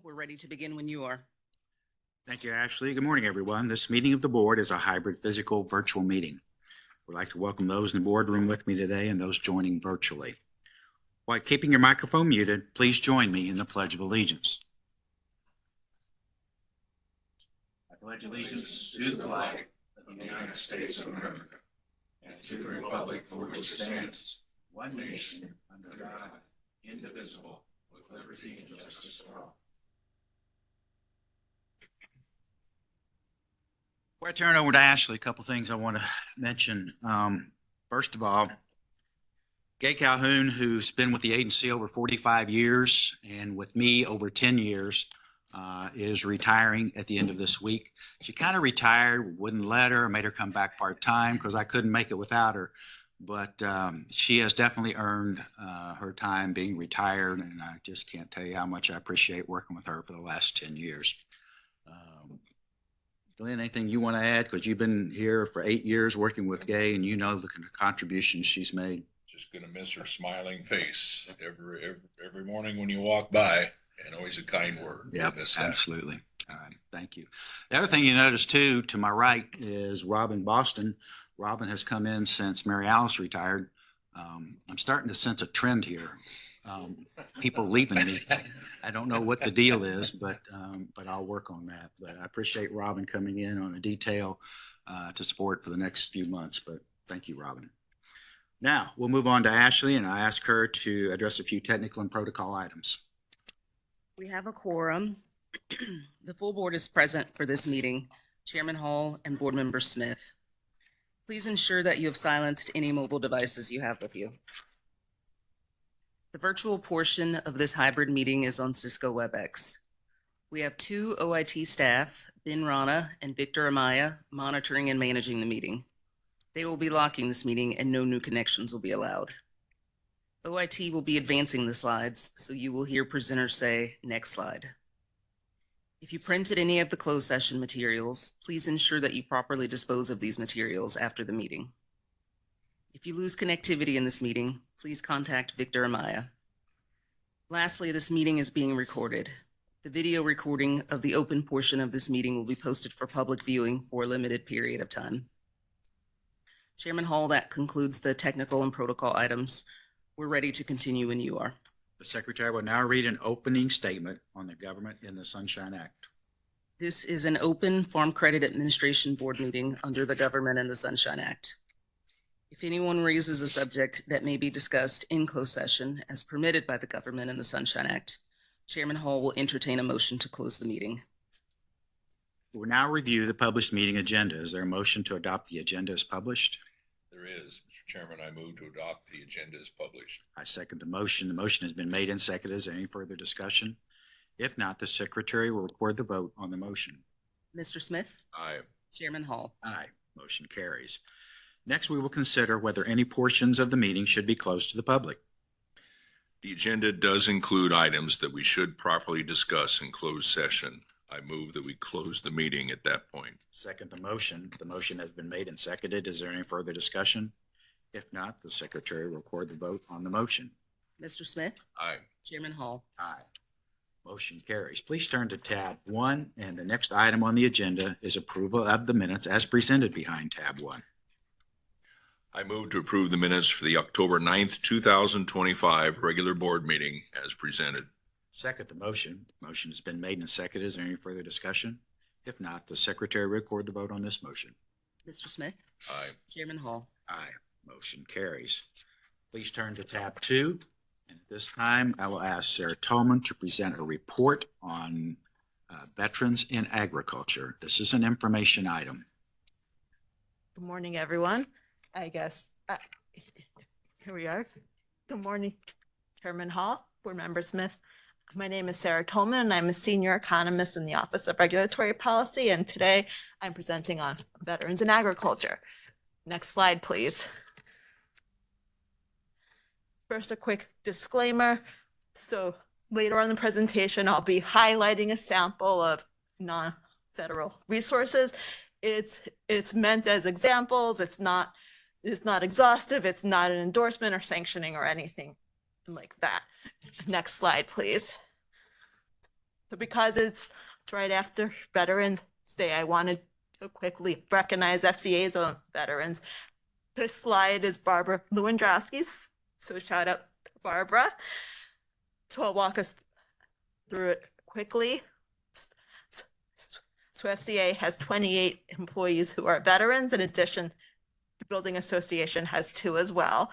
We're ready to begin when you are. Thank you, Ashley. Good morning, everyone. This meeting of the board is a hybrid physical virtual meeting. We'd like to welcome those in the boardroom with me today and those joining virtually. While keeping your microphone muted, please join me in the Pledge of Allegiance. I pledge allegiance to the flag of the United States of America and to the republic for which it stands, one nation, under God, indivisible, with liberty and justice for all. Before I turn over to Ashley, a couple things I want to mention. First of all, Gay Calhoun, who's been with the agency over 45 years and with me over 10 years, is retiring at the end of this week. She kind of retired, wouldn't let her, made her come back part-time because I couldn't make it without her. But she has definitely earned her time being retired, and I just can't tell you how much I appreciate working with her for the last 10 years. Glenn, anything you want to add? Because you've been here for 8 years working with Gay, and you know the contributions she's made. Just going to miss her smiling face every morning when you walk by, and always a kind word. Yeah, absolutely. All right, thank you. The other thing you notice too, to my right, is Robin Boston. Robin has come in since Mary Alice retired. I'm starting to sense a trend here. People leaving me. I don't know what the deal is, but I'll work on that. But I appreciate Robin coming in on a detail to support for the next few months. But thank you, Robin. Now we'll move on to Ashley, and I ask her to address a few technical and protocol items. We have a quorum. The full board is present for this meeting. Chairman Hall and Board Member Smith. Please ensure that you have silenced any mobile devices you have with you. The virtual portion of this hybrid meeting is on Cisco WebEx. We have 2 OIT staff, Ben Rana and Victor Amaya, monitoring and managing the meeting. They will be locking this meeting and no new connections will be allowed. OIT will be advancing the slides, so you will hear presenters say, "Next slide." If you printed any of the closed session materials, please ensure that you properly dispose of these materials after the meeting. If you lose connectivity in this meeting, please contact Victor Amaya. Lastly, this meeting is being recorded. The video recording of the open portion of this meeting will be posted for public viewing for a limited period of time. Chairman Hall, that concludes the technical and protocol items. We're ready to continue when you are. The Secretary will now read an opening statement on the Government in the Sunshine Act. This is an open Farm Credit Administration Board meeting under the Government in the Sunshine Act. If anyone raises a subject that may be discussed in closed session as permitted by the Government in the Sunshine Act, Chairman Hall will entertain a motion to close the meeting. We will now review the published meeting agenda. Is there a motion to adopt the agenda as published? There is. Mr. Chairman, I move to adopt the agenda as published. I second the motion. The motion has been made and seconded. Is there any further discussion? If not, the Secretary will record the vote on the motion. Mr. Smith? Aye. Chairman Hall? Aye. Motion carries. Next, we will consider whether any portions of the meeting should be closed to the public. The agenda does include items that we should properly discuss in closed session. I move that we close the meeting at that point. Second the motion. The motion has been made and seconded. Is there any further discussion? If not, the Secretary will record the vote on the motion. Mr. Smith? Aye. Chairman Hall? Aye. Motion carries. Please turn to tab 1, and the next item on the agenda is approval of the minutes as presented behind tab 1. I move to approve the minutes for the October 9th, 2025 regular board meeting as presented. Second the motion. Motion has been made and seconded. Is there any further discussion? If not, the Secretary will record the vote on this motion. Mr. Smith? Aye. Chairman Hall? Aye. Motion carries. Please turn to tab 2. And at this time, I will ask Sarah Tolman to present a report on veterans in agriculture. This is an information item. Good morning, everyone. I guess here we are. Good morning, Chairman Hall, Board Member Smith. My name is Sarah Tolman, and I'm a senior economist in the Office of Regulatory Policy. And today I'm presenting on veterans in agriculture. Next slide, please. First, a quick disclaimer. So later on in the presentation, I'll be highlighting a sample of non-federal resources. It's meant as examples. It's not exhaustive. It's not an endorsement or sanctioning or anything like that. Next slide, please. because it's right after Veterans Day, I wanted to quickly recognize FCA's own veterans. This slide is Barbara Lewandowski's, so shout out to Barbara. So I'll walk us through it quickly. So FCA has 28 employees who are veterans. In addition, the building association has 2 as well.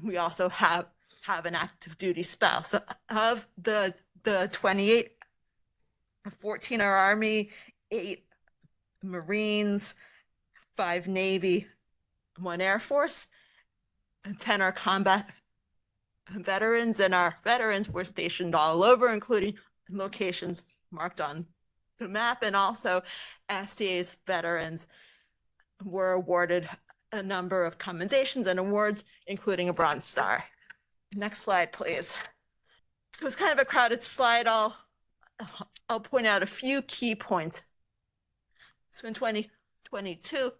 We also have an active duty spouse. Of the 28, 14 are Army, 8 Marines, 5 Navy, 1 Air Force, and 10 are combat veterans. And our veterans were stationed all over, including locations marked on the map. And also FCA's veterans were awarded a number of commendations and awards, including a Bronze Star. Next slide, please. So it's kind of a crowded slide. I'll point out a few key points. So in 2022,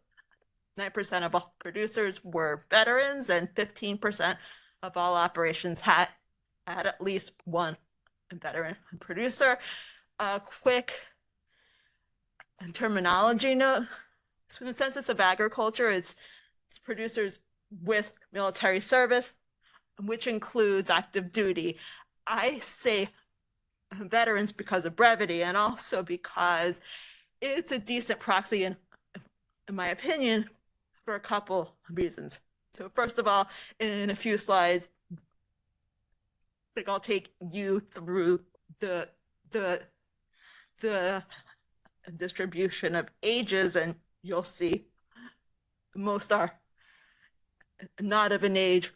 9% of all producers were veterans, and 15% of all operations had at least one veteran producer. A quick terminology note. So in the Census of Agriculture, it's producers with military service, which includes active duty. I say veterans because of brevity, and also because it's a decent proxy, in my opinion, for a couple of reasons. So first of all, in a few slides, I think I'll take you through the distribution of ages, and you'll see most are not of an age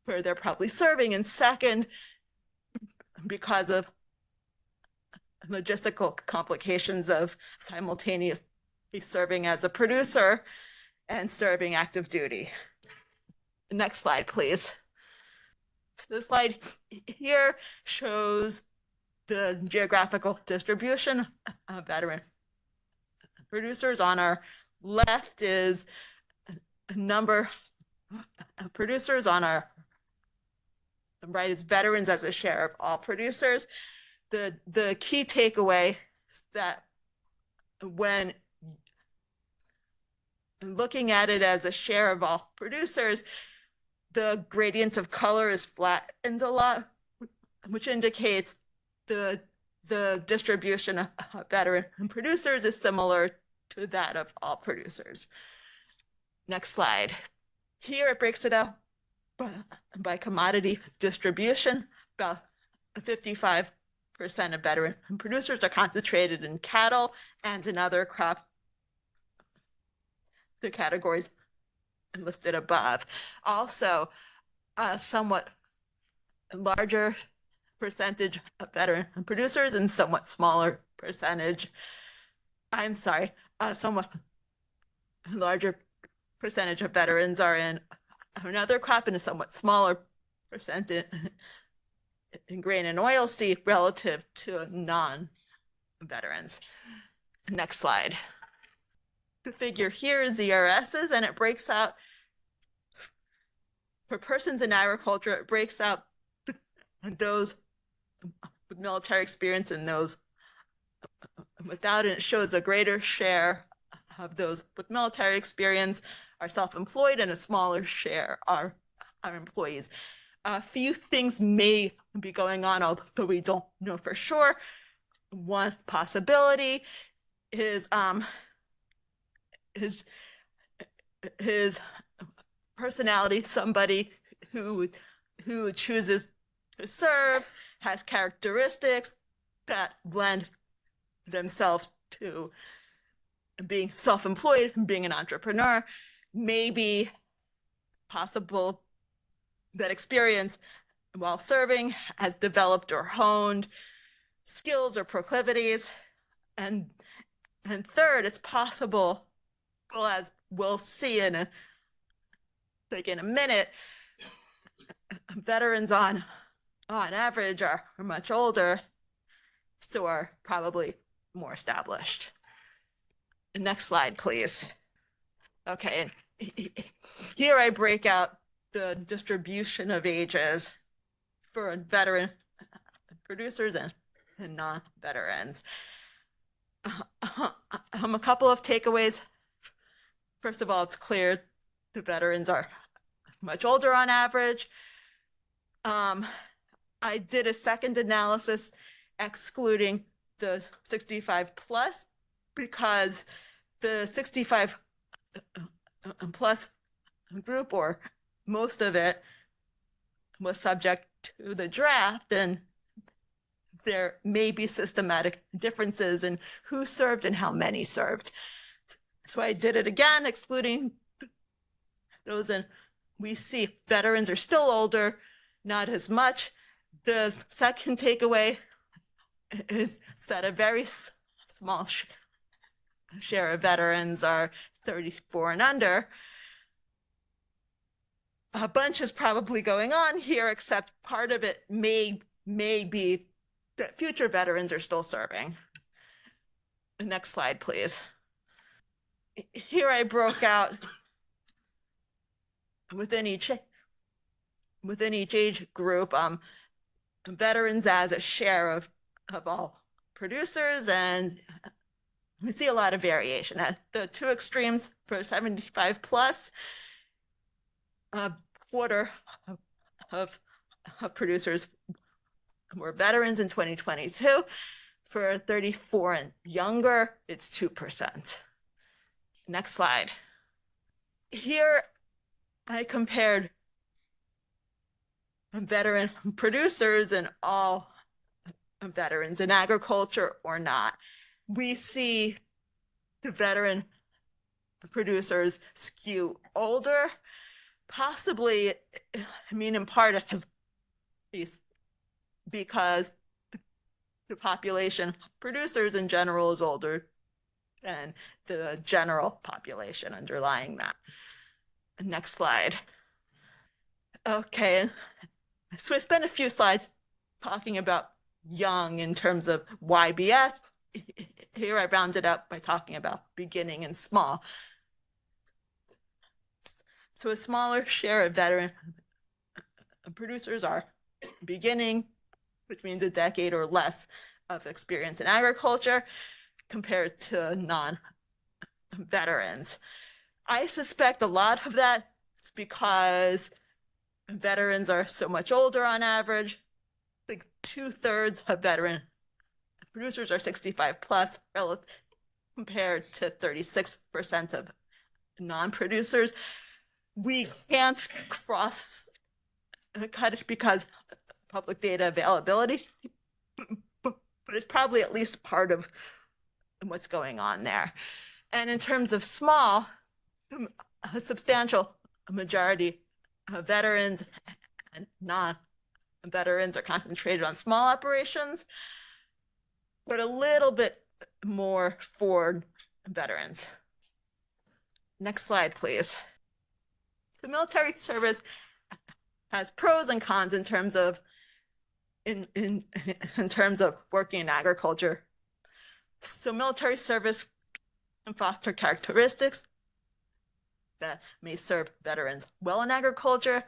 where they're probably serving. And second, because of logistical complications of simultaneously serving as a producer and serving active duty. Next slide, please. So this slide here shows the geographical distribution of veteran producers. On our left is a number of producers. On our right is veterans as a share of all producers. The key takeaway is that when looking at it as a share of all producers, the gradient of color is flattened a lot, which indicates the distribution of veteran producers is similar to that of all producers. Next slide. Here it breaks it out by commodity distribution. About 55% of veteran producers are concentrated in cattle and in other crop, the categories listed above. Also, a somewhat larger percentage of veteran producers and somewhat smaller percentage, somewhat larger percentage of veterans are in another crop and a somewhat smaller percentage in grain and oilseed relative to non-veterans. Next slide. The figure here is ERSs, and it breaks out, for persons in agriculture, it breaks out those with military experience and those without, and it shows a greater share of those with military experience are self-employed, and a smaller share are employees. A few things may be going on, although we don't know for sure. One possibility is his personality. Somebody who chooses to serve has characteristics that lend themselves to being self-employed, being an entrepreneur. Maybe possible that experience while serving has developed or honed skills or proclivities. And third, it's possible, well, as we'll see in a minute, veterans on average are much older, so are probably more established. Next slide, please. Okay, here I break out the distribution of ages for veteran producers and and non-veterans. A couple of takeaways. First of all, it's clear the veterans are much older on average. I did a second analysis excluding the 65 plus because the 65 plus group, or most of it, was subject to the draft, and there may be systematic differences in who served and how many served. So I did it again, excluding those, and we see veterans are still older, not as much. The second takeaway is that a very small share of veterans are 34 and under. A bunch is probably going on here, except part of it may be that future veterans are still serving. The next slide, please. Here I broke out within each age group, veterans as a share of all producers, and we see a lot of variation. At the two extremes, for 75 plus, a quarter of producers were veterans in 2022. For 34 and younger, it's 2%. Next slide. Here I compared veteran producers and all veterans in agriculture or not. We see the veteran producers skew older, possibly, in part of these, because the population producers in general is older than the general population underlying that. Next slide. Okay, so I spent a few slides talking about young in terms of YBS. Here I rounded up by talking about beginning and small. So a smaller share of veteran producers are beginning, which means a decade or less of experience in agriculture, compared to non-veterans. I suspect a lot of that is because veterans are so much older on average. Like 2/3 of veteran producers are 65 plus, compared to 36% of non-producers. We can't cross cut it because public data availability, but it's probably at least part of what's going on there. And in terms of small, a substantial majority of veterans and non-veterans are concentrated on small operations, but a little bit more for veterans. Next slide, please. So military service has pros and cons in terms of working in agriculture. So military service can foster characteristics that may serve veterans well in agriculture.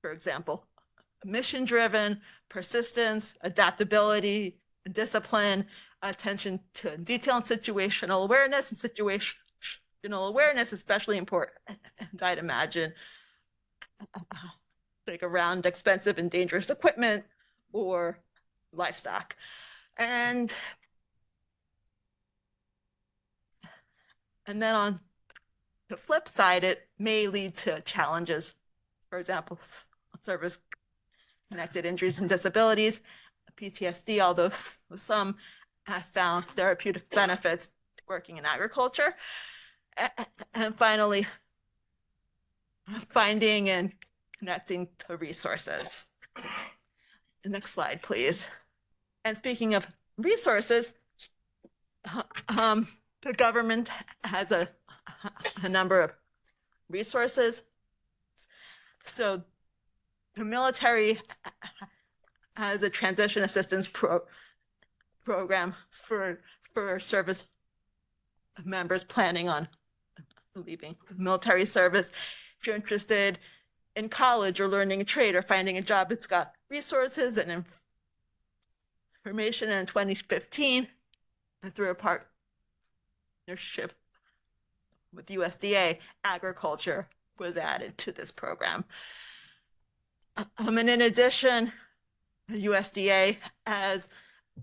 For example, mission-driven, persistence, adaptability, discipline, attention to detail and situational awareness. And situational awareness is especially important, I'd imagine, like around expensive and dangerous equipment or livestock. And then on the flip side, it may lead to challenges. For example, service-connected injuries and disabilities, PTSD, although some have found therapeutic benefits to working in agriculture. And finally, finding and connecting to resources. Next slide, please. And speaking of resources, the government has a number of resources. So the military has a transition assistance program for service members planning on leaving military service. If you're interested in college or learning a trade or finding a job, it's got resources and formation in 2015 through a partnership with USDA, agriculture was added to this program. And in addition, USDA has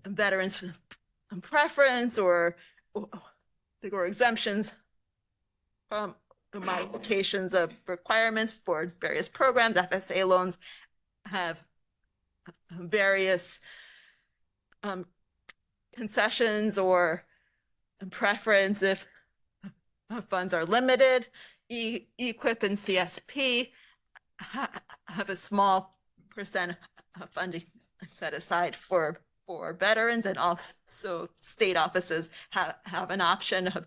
veterans preference or exemptions from the modifications of requirements for various programs. FSA loans have various concessions or preference if funds are limited. EQIP and CSP have a small percent of funding set aside for veterans, and also state offices have an option of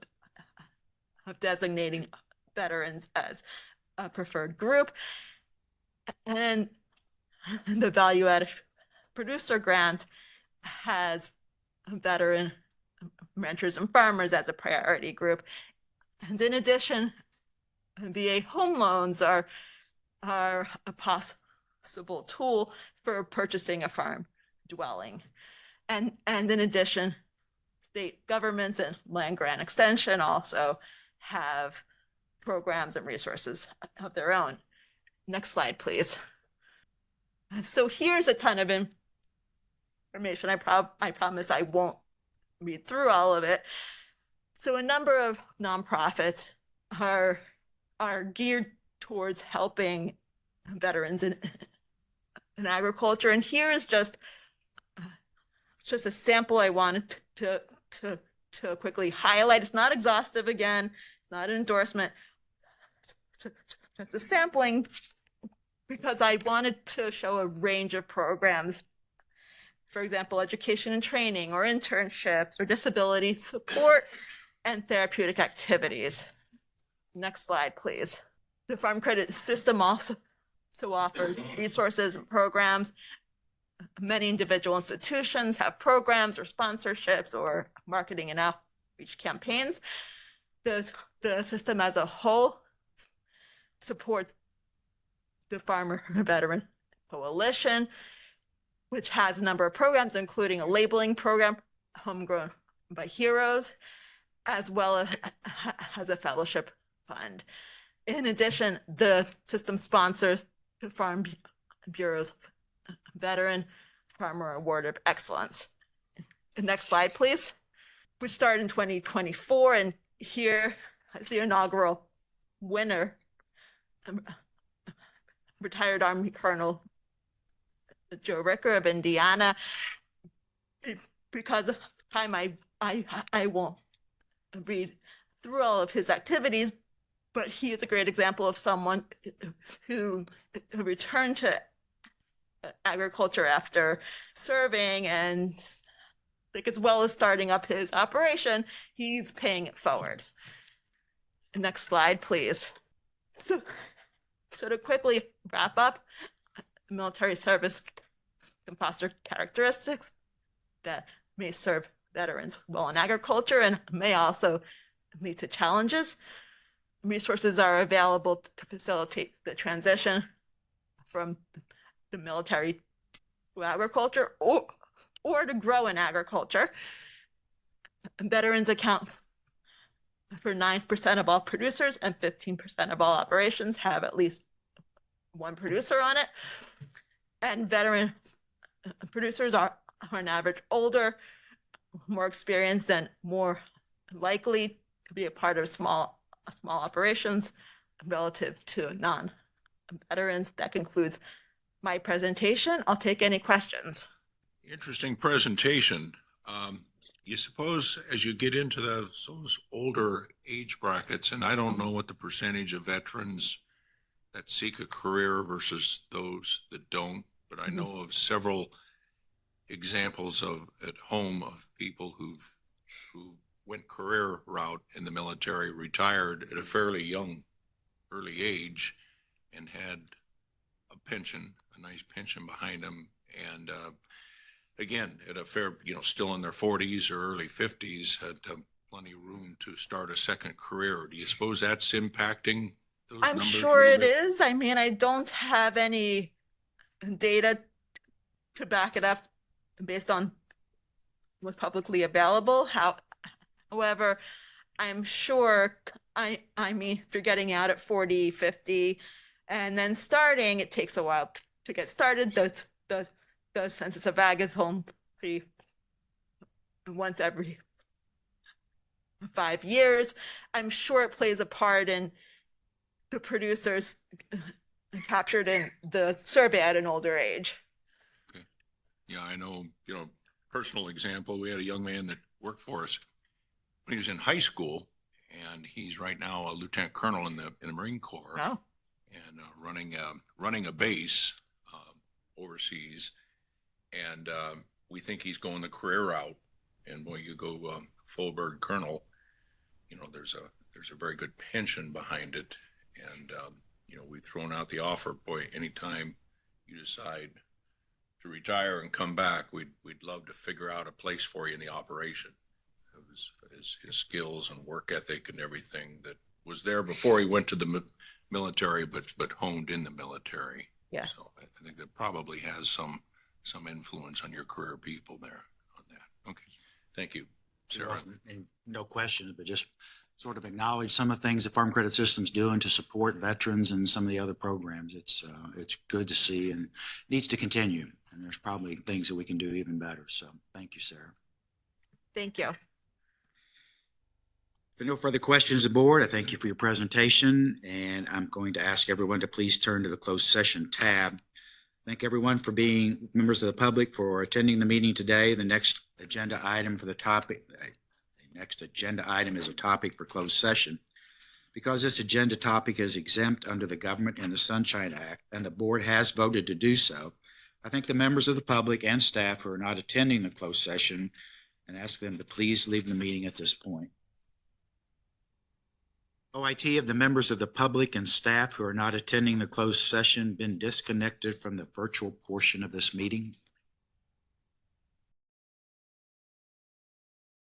designating veterans as a preferred group. And the value added producer grant has veteran renters and farmers as a priority group. And in addition, VA home loans are a possible tool for purchasing a farm dwelling. And in addition, state governments and land grant extension also have programs and resources of their own. Next slide, please. So here's a ton of information. I promise I won't read through all of it. So a number of nonprofits are geared towards helping veterans in agriculture. And here is just a sample I wanted to quickly highlight. It's not exhaustive again. It's not an endorsement. It's a sampling because I wanted to show a range of programs. For example, education and training or internships or disability support and therapeutic activities. Next slide, please. The Farm Credit System also offers resources and programs. Many individual institutions have programs or sponsorships or marketing and outreach campaigns. The system as a whole supports the Farmer Veteran Coalition, which has a number of programs, including a labeling program, homegrown by heroes, as well as a fellowship fund. In addition, the system sponsors the Farm Bureau's Veteran Farmer Award of Excellence. The next slide, please, which started in 2024. And here is the inaugural winner, retired Army Colonel Joe Ricker of Indiana. Because of time, I won't read through all of his activities, but he is a great example of someone who returned to agriculture after serving, and like as well as starting up his operation, he's paying it forward. Next slide, please. So to quickly wrap up, military service can foster characteristics that may serve veterans well in agriculture and may also lead to challenges. Resources are available to facilitate the transition from the military to agriculture or to grow in agriculture. Veterans account for 9% of all producers, and 15% of all operations have at least one producer on it. And veteran producers are on average older, more experienced, and more likely to be a part of small operations relative to non-veterans. That concludes my presentation. I'll take any questions. Interesting presentation. You suppose as you get into those older age brackets, and I don't know what the percentage of veterans that seek a career versus those that don't, but I know of several examples at home of people who went career route in the military, retired at a fairly early age, and had a nice pension behind them, and again, at a fair, still in their 40s or early 50s, had plenty of room to start a second career. Do you suppose that's impacting those I'm numbers sure it is. I mean, I don't have any data to back it up based on was publicly available. However, I'm sure, I mean, if you're getting out at 40, 50, and then starting, it takes a while to get started. Those census of ag is only once every 5 years. I'm sure it plays a part in the producers captured in the survey at an older age. Yeah, I know, personal example, we had a young man that worked for us when he was in high school, and he's right now a lieutenant colonel in the Marine Corps. Oh. And running a base overseas, and we think he's going the career route. And when you go full bird colonel, there's a very good pension behind it. And we've thrown out the offer. Boy, anytime you decide to retire and come back, we'd love to figure out a place for you in the operation. His skills and work ethic and everything that was there before he went to the military, but honed in the military. Yes. So I think that probably has some influence on your career people there on that. Okay. Thank you, Sarah. And no question, but just sort of acknowledge some of the things the Farm Credit System's doing to support veterans and some of the other programs. It's good to see and needs to continue. And there's probably things that we can do even better. So thank you, Sarah. Thank you. If no further questions of the board, I thank you for your presentation, and I'm going to ask everyone to please turn to the closed session tab. Thank everyone for being members of the public for attending the meeting today. The next agenda item is a topic for closed session. Because this agenda topic is exempt under the Government and the Sunshine Act, and the board has voted to do so, I thank the members of the public and staff who are not attending the closed session and ask them to please leave the meeting at this point. OIT, of the members of the public and staff who are not attending the closed session been disconnected from the virtual portion of this meeting?